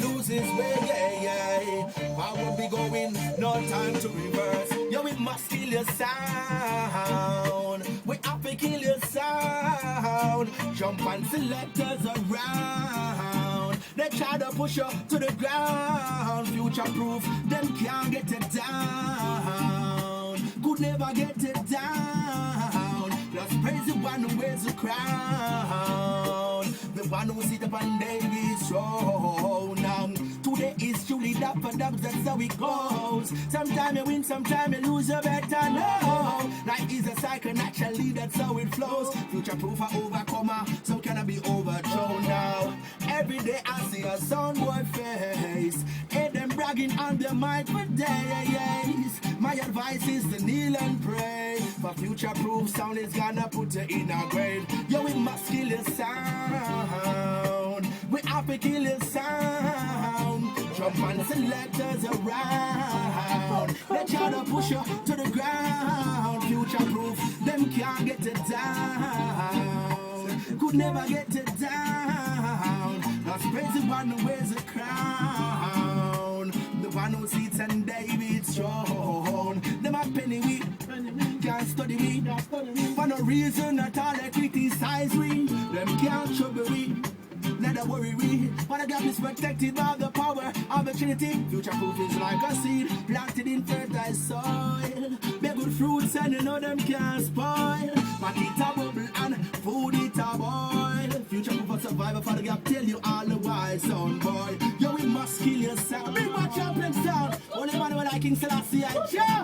lose his way, yeah, yeah. Power be going, no time to reverse. Yo, we must kill your sound. We have to kill your sound. Jump and selectors around. They try to push you to the ground. Future proof, them can't get it down. Could never get it down. Just praise the one who wears the crown. The one who sits upon David's throne. Today is truly dapper dubs, that's how it goes. Sometime you win, sometime you lose, you better know. Life is a cycle, naturally, that's how it flows. Future proof a overcomer, so cannot be overthrown now. Every day I see a soundboy face. Hey, them bragging on the mic for days. My advice is to kneel and pray. For future proof sound is gonna put you in a grave. Yo, we must kill your sound. We have to kill your sound. Jump and selectors around. They try to push you to the ground. Future proof, them can't get it down. Could never get it down. That's praise the one who wears a crown. The one who sits on David's throne. Them a penny we can't study we. For no reason at all they criticize we. Them can't trouble we. Never worry we. For the gap is protected by the power of the Trinity. Future proof is like a seed planted in fertile soil. Bear good fruits and you know them can't spoil. But it a bubble and food it a boil. Future proof of survivor for the gap tell you all the wise son boy. Yo, we must kill yourself. Big watch up and sound. Only man when I King Selassie I jump.